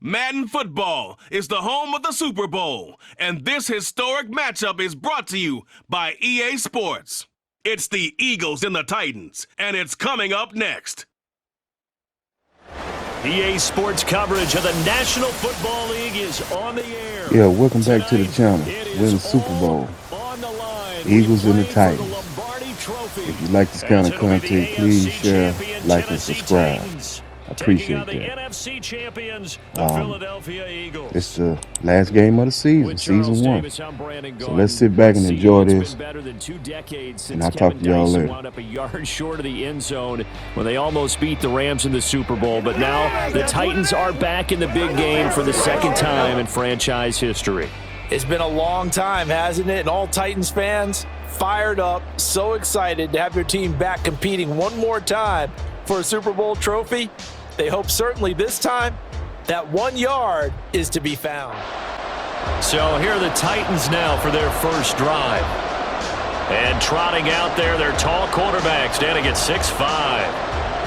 Madden football is the home of the Super Bowl, and this historic matchup is brought to you by EA Sports. It's the Eagles and the Titans, and it's coming up next. EA Sports coverage of the National Football League is on the air. Yeah, welcome back to the channel. We're in the Super Bowl. Eagles and the Titans. If you like this kind of content, please share, like, and subscribe. I appreciate that. It's the last game of the season, season 1. So let's sit back and enjoy this. And I'll talk to y'all later. Wound up a yard short of the end zone when they almost beat the Rams in the Super Bowl. But now the Titans are back in the big game for the second time in franchise history. It's been a long time, hasn't it? And all Titans fans fired up, so excited to have your team back competing one more time for a Super Bowl trophy. They hope certainly this time that 1 yard is to be found. So here are the Titans now for their first drive. And trotting out there, their tall quarterback standing at 6'5".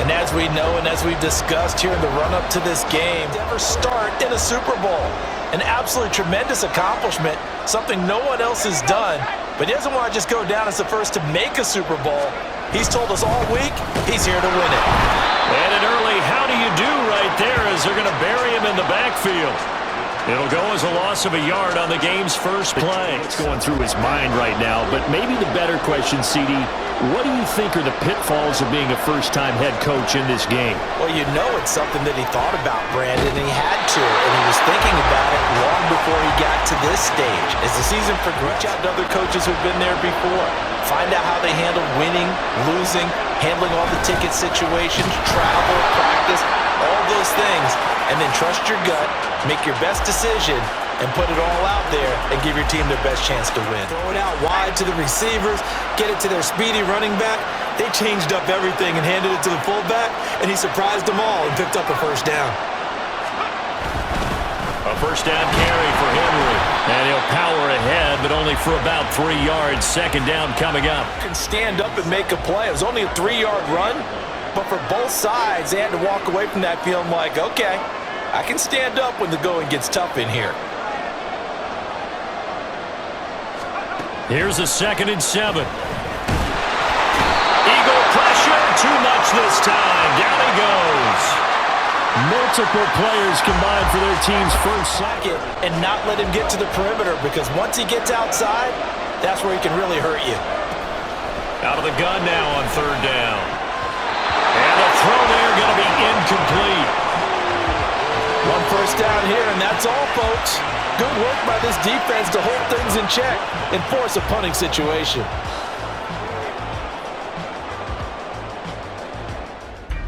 And as we know and as we've discussed here in the run-up to this game, never start in a Super Bowl. An absolutely tremendous accomplishment, something no one else has done. But he doesn't want to just go down as the first to make a Super Bowl. He's told us all week he's here to win it. And an early how do you do right there as they're going to bury him in the backfield. It'll go as a loss of a yard on the game's first play. It's going through his mind right now, but maybe the better question, CD, what do you think are the pitfalls of being a first-time head coach in this game? Well, you know it's something that he thought about, Brandon, and he had to, and he was thinking about it long before he got to this stage. As the season progressed, reach out to other coaches who've been there before. Find out how they handle winning, losing, handling all the ticket situations, travel, practice, all those things, and then trust your gut, make your best decision, and put it all out there and give your team their best chance to win. Throw it out wide to the receivers, get it to their speedy running back. They changed up everything and handed it to the fullback, and he surprised them all and picked up a first down. A first down carry for Henry, and he'll power ahead, but only for about 3 yards. Second down coming up. You can stand up and make a play. It was only a 3-yard run, but for both sides, they had to walk away from that feeling like, okay, I can stand up when the going gets tough in here. Here's a 2nd and 7. Eagle pressure, too much this time. Down he goes. Multiple players combined for their team's first sack. And not let him get to the perimeter, because once he gets outside, that's where he can really hurt you. Out of the gun now on 3rd down. And the throw there going to be incomplete. One first down here, and that's all, folks. Good work by this defense to hold things in check and force a punting situation.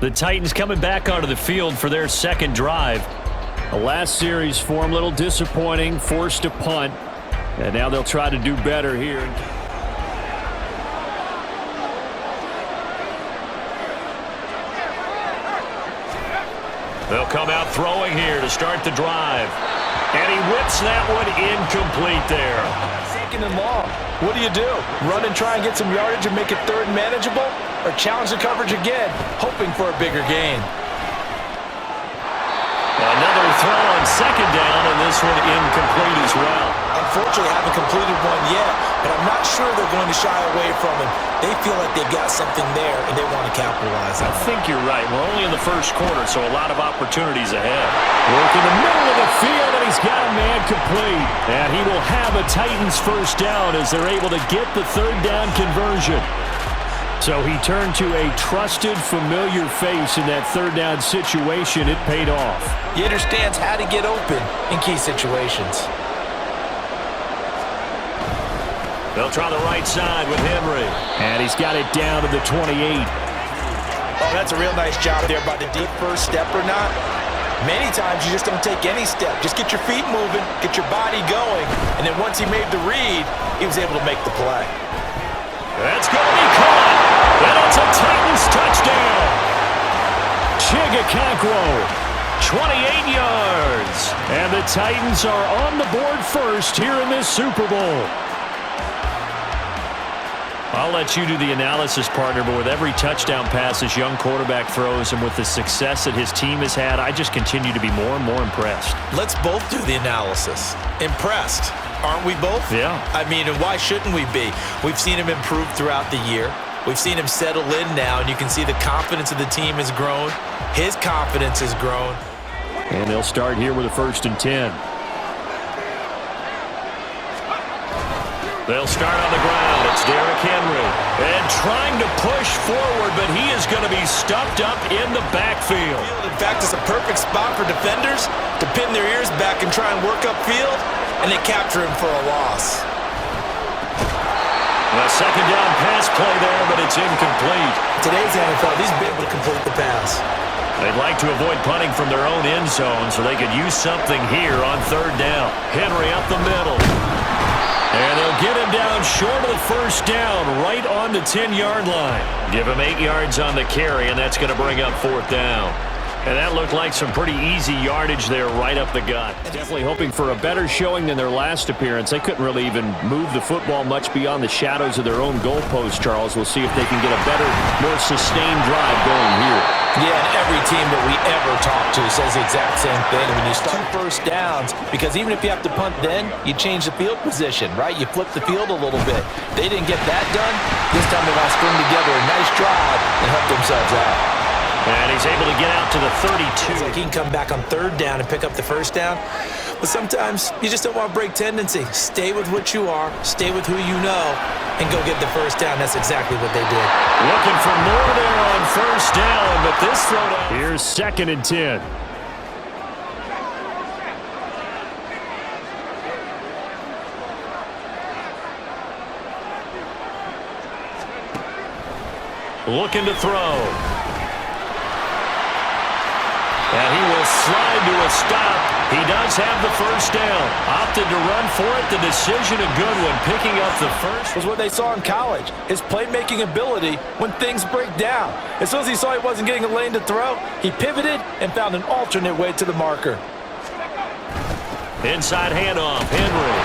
The Titans coming back onto the field for their second drive. The last series for them, a little disappointing, forced to punt. And now they'll try to do better here. They'll come out throwing here to start the drive. And he whips that one incomplete there. 2nd and long. What do? Run and try and get some yardage and make it 3rd and manageable? Or challenge the coverage again, hoping for a bigger gain? Another throw on 2nd down, and this one incomplete as well. Unfortunately, haven't completed one yet, but I'm not sure they're going to shy away from him. They feel like they've got something there, and they want to capitalize on it. I think you're right. We're only in the first quarter, so a lot of opportunities ahead. Work in the middle of the field, and he's got a man complete. And he will have a Titans first down as they're able to get the 3rd down conversion. So he turned to a trusted, familiar face in that 3rd down situation. It paid off. He understands how to get open in key situations. They'll try the right side with Henry. And he's got it down to the 28. Oh, that's a real nice job there by the deep first step or not. Many times you just don't take any step. Just get your feet moving, get your body going, and then once he made the read, he was able to make the play. That's going to be caught. And it's a Titans touchdown. Chigacancro, 28 yards. And the Titans are on the board first here in this Super Bowl. I'll let you do the analysis, partner, but with every touchdown pass this young quarterback throws and with the success that his team has had, I just continue to be more and more impressed. Let's both do the analysis. Impressed. Aren't we both? Yeah. I mean, and why shouldn't we be? We've seen him improve throughout the year. We've seen him settle in now, and you can see the confidence of the team has grown. His confidence has grown. And they'll start here with a 1st and 10. They'll start on the ground. It's Derrick Henry. And trying to push forward, but he is going to be stuffed up in the backfield. In fact, it's a perfect spot for defenders to pin their ears back and try and work upfield, and they capture him for a loss. A 2nd down pass play there, but it's incomplete. Today's NFL, he's been able to complete the pass. They'd like to avoid punting from their own end zone so they could use something here on 3rd down. Henry up the middle. And they'll get him down short of the 1st down, right on the 10-yard line. Give him 8 yards on the carry, and that's going to bring up 4th down. And that looked like some pretty easy yardage there right up the gut. Definitely hoping for a better showing than their last appearance. They couldn't really even move the football much beyond the shadows of their own goalpost, Charles. We'll see if they can get a better, more sustained drive going here. Yeah, and every team that we ever talk to says the exact same thing. When you start 1st downs, because even if you have to punt then, you change the field position, right? You flip the field a little bit. They didn't get that done. This time they're going to string together a nice drive and help themselves out. And he's able to get out to the 32. It's like he can come back on 3rd down and pick up the 1st down. But sometimes you just don't want to break tendency. Stay with what you are, stay with who you know, and go get the 1st down. That's exactly what they did. Looking for more there on 1st down, but this throwdown. Here's 2nd and 10. Looking to throw. And he will slide to a stop. He does have the 1st down. Opted to run for it. The decision a good one. Picking up the 1st. Was what they saw in college. His playmaking ability when things break down. As soon as he saw he wasn't getting a lane to throw, he pivoted and found an alternate way to the marker. Inside handoff. Henry.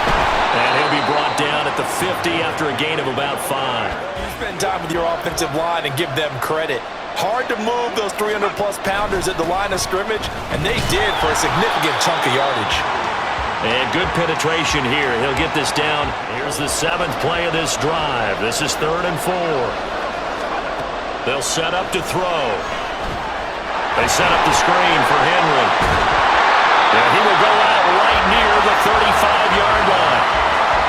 And he'll be brought down at the 50 after a gain of about 5. You spend time with your offensive line and give them credit. Hard to move those 300-plus pounders at the line of scrimmage, and they did for a significant chunk of yardage. And good penetration here. He'll get this down. Here's the 7th play of this drive. This is 3rd and 4. They'll set up to throw. They set up the screen for Henry. And he will go out right near the 35-yard line.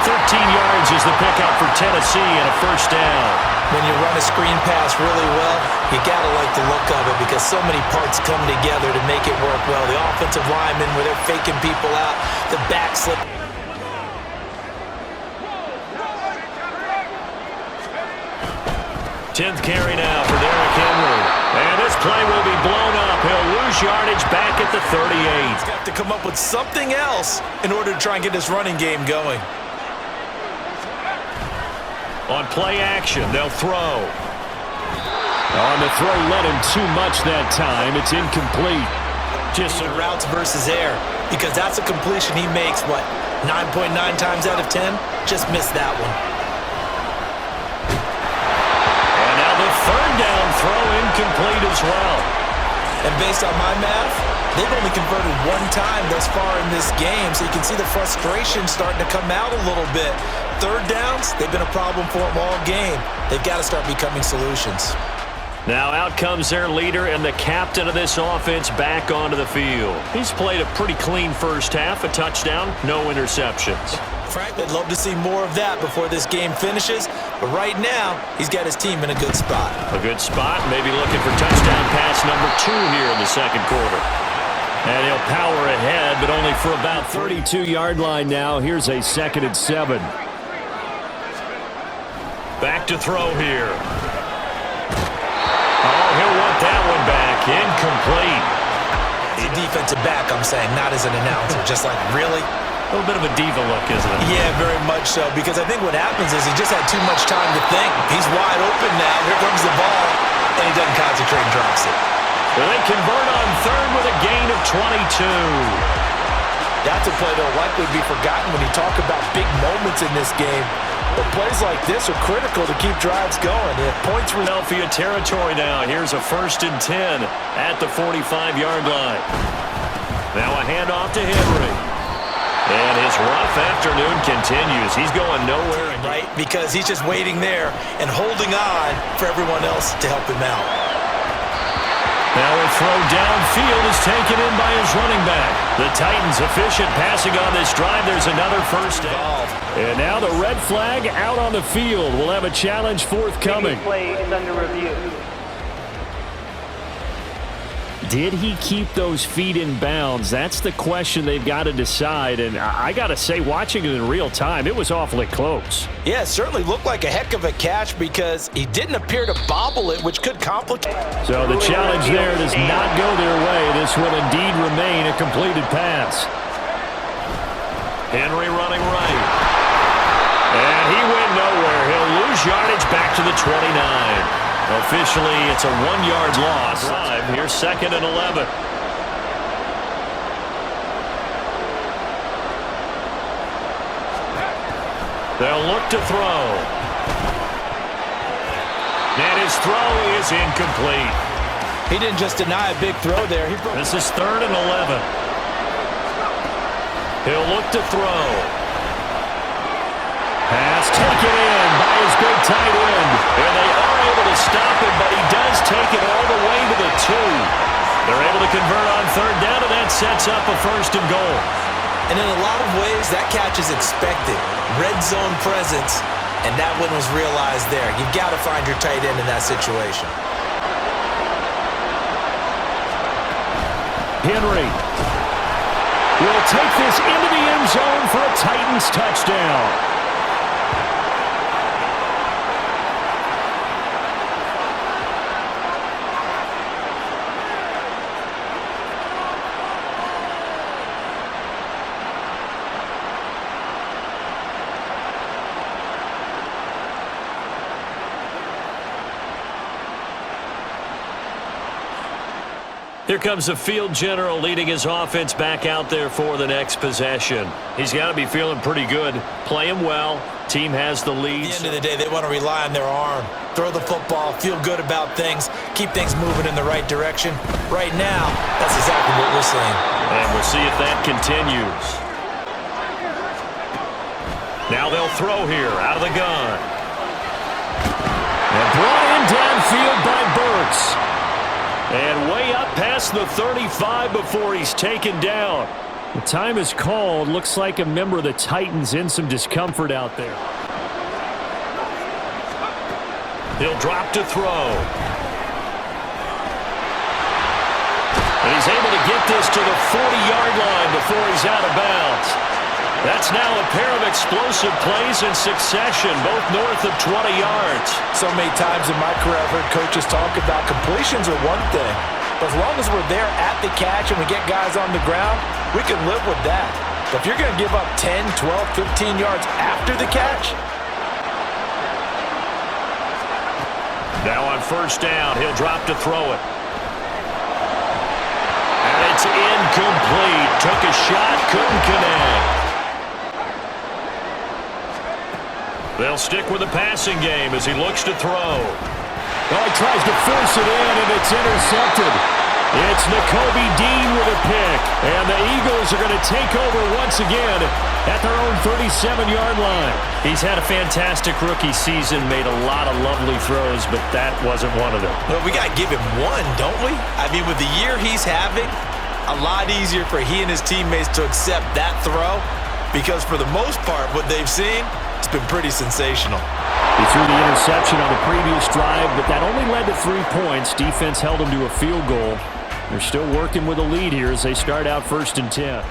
13 yards is the pickup for Tennessee and a 1st down. When you run a screen pass really well, you got to like the look of it because so many parts come together to make it work well. The offensive linemen, where they're faking people out, the back slip. 10th carry now for Derrick Henry. And this play will be blown up. He'll lose yardage back at the 38. He's got to come up with something else in order to try and get this running game going. On play action, they'll throw. On the throw, let him too much that time. It's incomplete. Just routes versus air, because that's a completion he makes, what, 9.9 times out of 10? Just missed that one. And now the 3rd down throw incomplete as well. And based on my math, they've only converted 1 time thus far in this game, so you can see the frustration starting to come out a little bit. 3rd downs, they've been a problem for them all game. They've got to start becoming solutions. Now out comes their leader and the captain of this offense back onto the field. He's played a pretty clean 1st half, a touchdown, no interceptions. Frank, I'd love to see more of that before this game finishes, but right now, he's got his team in a good spot. A good spot, maybe looking for touchdown pass number 2 here in the 2nd quarter. And he'll power ahead, but only for about 32-yard line now. Here's a 2nd and 7. Back to throw here. Oh, he'll want that one back. Incomplete. As a defensive back, I'm saying, not as an announcer. Just like, really? A little bit of a diva look, isn't it? Yeah, very much so. Because I think what happens is he just had too much time to think. He's wide open now. Here comes the ball. And he doesn't concentrate and drops it. Well, they convert on 3rd with a gain of 22. That's a play that will likely be forgotten when you talk about big moments in this game. But plays like this are critical to keep drives going. If points were Philadelphia territory now. Here's a 1st and 10 at the 45-yard line. Now a handoff to Henry. And his rough afternoon continues. He's going nowhere. right, because he's just waiting there and holding on for everyone else to help him out. Now a throw downfield is taken in by his running back. The Titans efficient passing on this drive. There's another first down. And now the red flag out on the field. We'll have a challenge forthcoming. Play is under review. Did he keep those feet in bounds? That's the question they've got to decide. And I got to say, watching it in real time, it was awfully close. Yeah, it certainly looked like a heck of a catch because he didn't appear to bobble it, which could complicate. So the challenge there does not go their way. This will indeed remain a completed pass. Henry running right. And he went nowhere. He'll lose yardage back to the 29. Officially, it's a 1-yard loss. Here's 2nd and 11. They'll look to throw. And his throw is incomplete. He didn't just deny a big throw there. This is 3rd and 11. He'll look to throw. Pass taken in by his big tight end. And they are able to stop him, but he does take it all the way to the 2. They're able to convert on 3rd down, and that sets up a 1st and goal. And in a lot of ways, that catch is expected. Red zone presence, and that one was realized there. You've got to find your tight end in that situation. Henry will take this into the end zone for a Titans touchdown. Here comes the field general leading his offense back out there for the next possession. He's got to be feeling pretty good. Playing well. Team has the lead. At the end of the day, they want to rely on their arm. Throw the football, feel good about things, keep things moving in the right direction. Right now, that's exactly what we're seeing. And we'll see if that continues. Now they'll throw here out of the gun. And brought in downfield by Burks. And way up past the 35 before he's taken down. The time is called. Looks like a member of the Titans in some discomfort out there. He'll drop to throw. And he's able to get this to the 40-yard line before he's out of bounds. That's now a pair of explosive plays in succession, both north of 20 yards. So many times in my career, I've heard coaches talk about completions are one thing, but as long as we're there at the catch and we get guys on the ground, we can live with that. But if you're going to give up 10, 12, 15 yards after the catch. Now on 1st down, he'll drop to throw it. And it's incomplete. Took a shot, couldn't connect. They'll stick with the passing game as he looks to throw. Well, he tries to force it in, and it's intercepted. It's Nakobe Dean with a pick, and the Eagles are going to take over once again at their own 37-yard line. He's had a fantastic rookie season, made a lot of lovely throws, but that wasn't one of them. Well, we got to give him one, don't we? I mean, with the year he's having, a lot easier for he and his teammates to accept that throw because for the most part, what they've seen, it's been pretty sensational. He threw the interception on the previous drive, but that only led to 3 points. Defense held him to a field goal. They're still working with a lead here as they start out 1st and 10.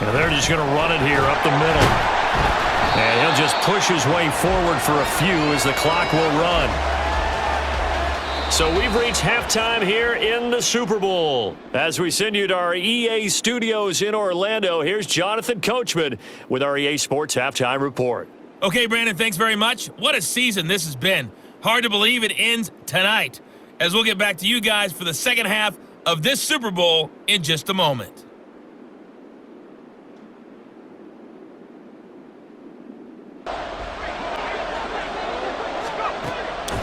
And they're just going to run it here up the middle. And he'll just push his way forward for a few as the clock will run. So we've reached halftime here in the Super Bowl. As we send you to our EA studios in Orlando, here's Jonathan Coachman with our EA Sports Halftime Report. Okay, Brandon, thanks very much. What a season this has been. Hard to believe it ends tonight, as we'll get back to you guys for the second half of this Super Bowl in just a moment.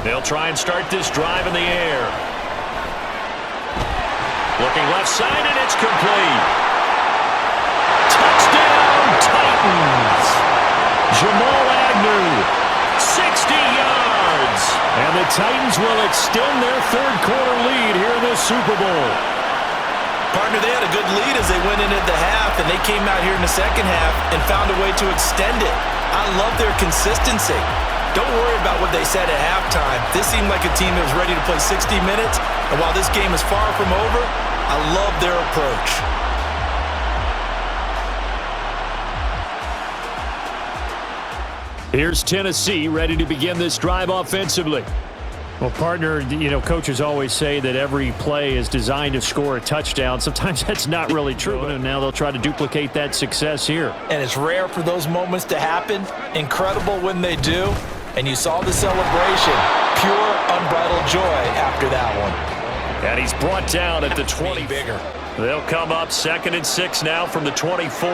They'll try and start this drive in the air. Looking left side, and it's complete. Touchdown, Titans. Jamal Agnew, 60 yards. And the Titans will extend their third-quarter lead here in the Super Bowl. Partner, they had a good lead as they went into the half, and they came out here in the second half and found a way to extend it. I love their consistency. Don't worry about what they said at halftime. This seemed like a team that was ready to play 60 minutes, and while this game is far from over, I love their approach. Here's Tennessee ready to begin this drive offensively. Well, partner, you know, coaches always say that every play is designed to score a touchdown. Sometimes that's not really true, and now they'll try to duplicate that success here. And it's rare for those moments to happen. Incredible when they do. And you saw the celebration. Pure, unbridled joy after that one. And he's brought down at the 20. Bigger. They'll come up 2nd and 6 now from the 24.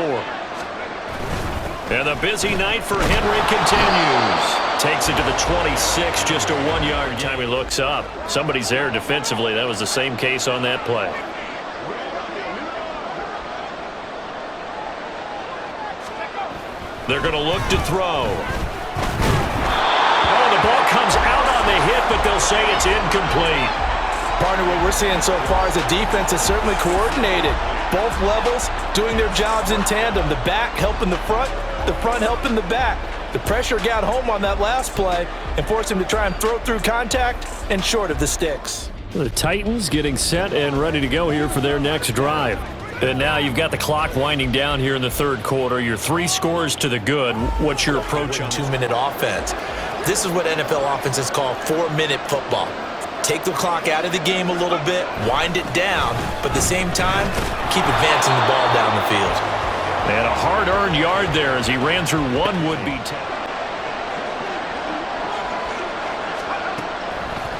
And the busy night for Henry continues. Takes it to the 26, just a 1-yard. Every time he looks up, somebody's there defensively. That was the same case on that play. They're going to look to throw. Oh, the ball comes out on the hit, but they'll say it's incomplete. Partner, what we're seeing so far is the defense is certainly coordinated. Both levels doing their jobs in tandem. The back helping the front helping the back. The pressure got home on that last play and forced him to try and throw through contact and short of the sticks. The Titans getting set and ready to go here for their next drive. And now you've got the clock winding down here in the third quarter. You're 3 scores to the good. What's your approach on 2-minute offense? This is what NFL offenses call 4-minute football. Take the clock out of the game a little bit, wind it down, but at the same time, keep advancing the ball down the field. And a hard-earned yard there as he ran through one would-be tackle.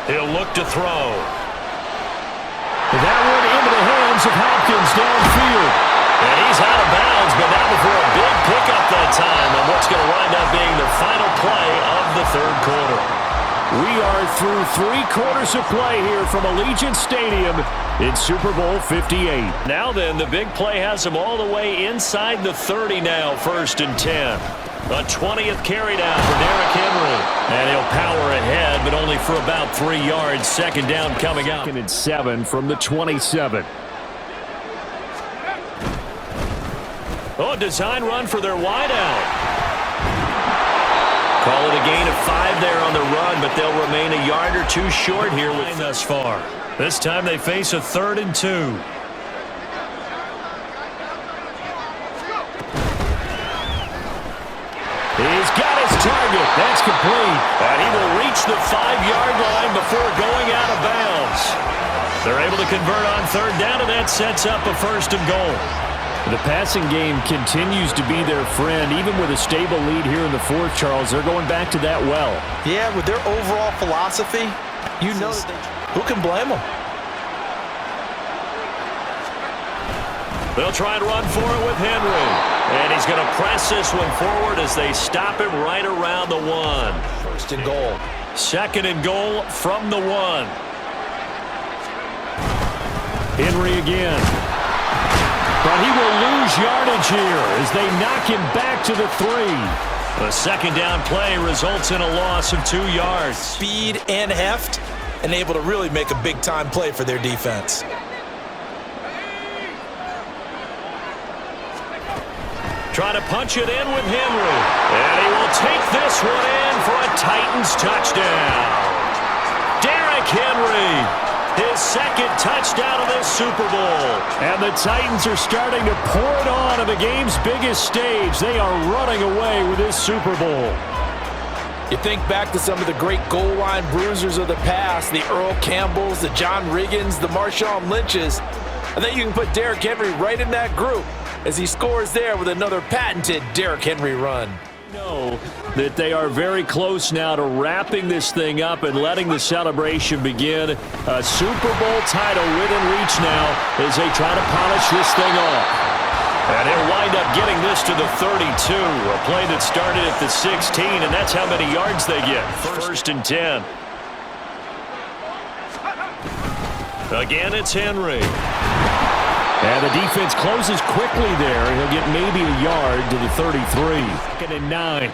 He'll look to throw. That one into the hands of Hopkins downfield. And he's out of bounds, but now before a big pickup that time on what's going to wind up being the final play of the third quarter. We are through 3 quarters of play here from Allegiant Stadium in Super Bowl 58. Now then, the big play has him all the way inside the 30 now, 1st and 10. A 20th carry down for Derrick Henry. And he'll power ahead, but only for about 3 yards. 2nd down coming out. 2nd and 7 from the 27. Oh, design run for their wideout. Call it a gain of 5 there on the run, but they'll remain a yard or 2 short here with thus far. This time they face a 3rd and 2. He's got his target. That's complete. And he will reach the 5-yard line before going out of bounds. They're able to convert on 3rd down, and that sets up a 1st and goal. The passing game continues to be their friend. Even with a stable lead here in the 4th, Charles, they're going back to that well. Yeah, with their overall philosophy, you know, who can blame them? They'll try and run for it with Henry. And he's going to press this one forward as they stop him right around the 1. 1st and goal. 2nd and goal from the 1. Henry again. But he will lose yardage here as they knock him back to the 3. The 2nd down play results in a loss of 2 yards. Speed and heft, and able to really make a big-time play for their defense. Trying to punch it in with Henry. And he will take this one in for a Titans touchdown. Derrick Henry. His 2nd touchdown of this Super Bowl. And the Titans are starting to pour it on the game's biggest stage. They are running away with this Super Bowl. You think back to some of the great goal line bruisers of the past, the Earl Campbells, the John Riggins, the Marshawn Lynches. I think you can put Derrick Henry right in that group as he scores there with another patented Derrick Henry run. Know that they are very close now to wrapping this thing up and letting the celebration begin. A Super Bowl title within reach now as they try to polish this thing off. And he'll wind up getting this to the 32. A play that started at the 16, and that's how many yards they get. 1st and 10. Again, it's Henry. And the defense closes quickly there. He'll get maybe a yard to the 33. 2nd and 9.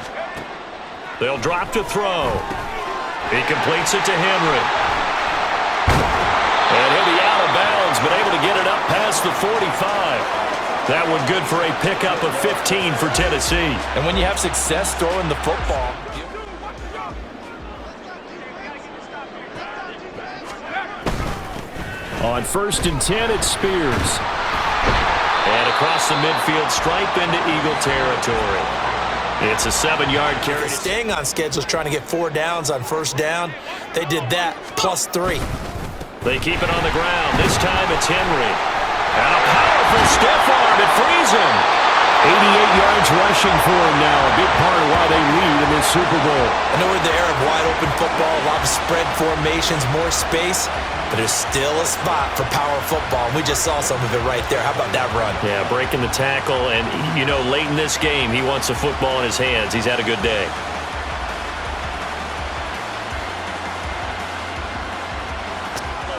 They'll drop to throw. He completes it to Henry. And he'll be out of bounds, but able to get it up past the 45. That one good for a pickup of 15 for Tennessee. And when you have success throwing the football, on 1st and 10, it's Spears. And across the midfield stripe into Eagle territory. It's a 7-yard carry. staying on schedule is trying to get 4 downs on 1st down. They did that, +3. They keep it on the ground. This time it's Henry. And a powerful stiff arm. It frees him. 88 yards rushing for him now. A big part of why they lead in this Super Bowl. I know we're in the era of wide-open football, a lot of spread formations, more space, but there's still a spot for power football. We just saw some of it right there. How about that run? Yeah, breaking the tackle. And, you know, late in this game, he wants the football in his hands. He's had a good day.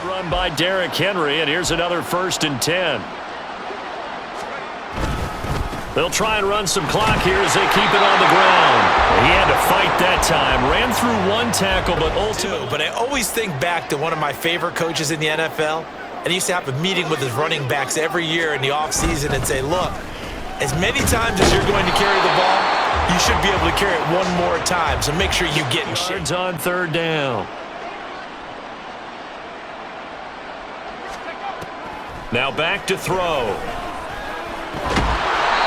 Run by Derrick Henry, and here's another 1st and 10. They'll try and run some clock here as they keep it on the ground. He had to fight that time. Ran through 1 tackle, but ultimately... But I always think back to one of my favorite coaches in the NFL, and he used to have a meeting with his running backs every year in the offseason and say, look, as many times as you're going to carry the ball, you should be able to carry it 1 more time, so make sure you get in shape. Yards on 3rd down. Now back to throw.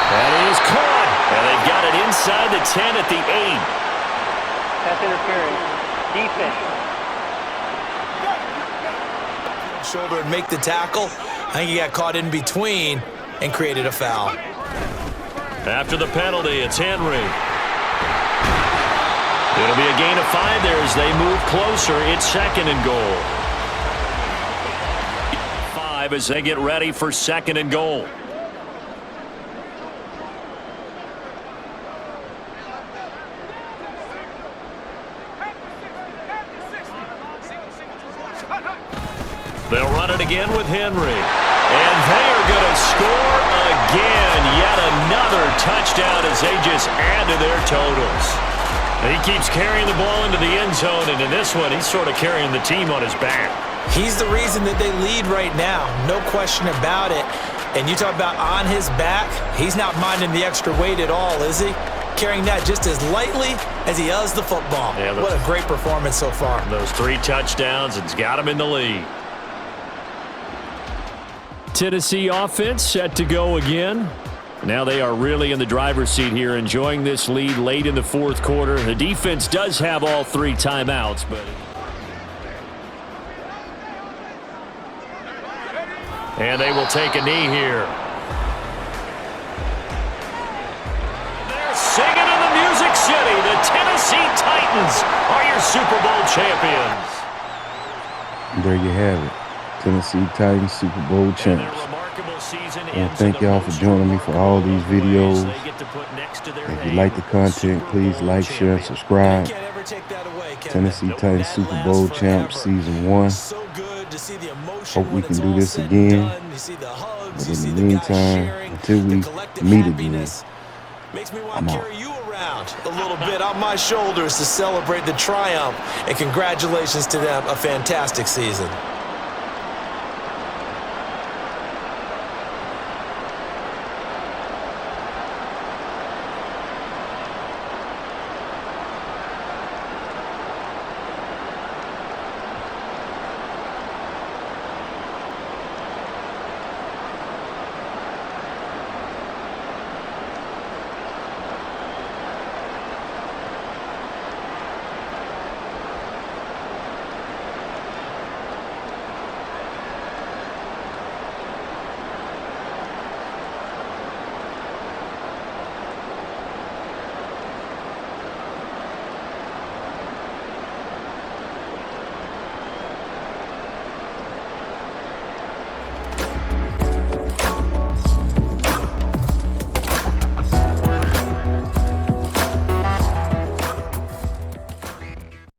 That is caught. And they've got it inside the 10 at the 8. Pass interference. Defense. Shoulder and make the tackle. I think he got caught in between and created a foul. After the penalty, it's Henry. It'll be a gain of 5 there as they move closer. It's 2nd and goal. 5 as they get ready for 2nd and goal. They'll run it again with Henry. And they are going to score again. Yet another touchdown as they just add to their totals. He keeps carrying the ball into the end zone, and in this one, he's sort of carrying the team on his back. He's the reason that they lead right now. No question about it. And you talk about on his back, he's not minding the extra weight at all, is he? Carrying that just as lightly as he does the football. Yeah, what a great performance so far. Those 3 touchdowns, it's got him in the lead. Tennessee offense set to go again. Now they are really in the driver's seat here, enjoying this lead late in the 4th quarter. The defense does have all 3 timeouts, but... And they will take a knee here. They're singing in the Music City. The Tennessee Titans are your Super Bowl champions. There you have it. Tennessee Titans Super Bowl champs. And thank y'all for joining me for all these videos. If you like the content, please like, share, and subscribe. Tennessee Titans Super Bowl champs season 1. Hope we can do this again. But in the meantime, until we meet again, I'm out. A little bit on my shoulders to celebrate the triumph, and congratulations to them, a fantastic season.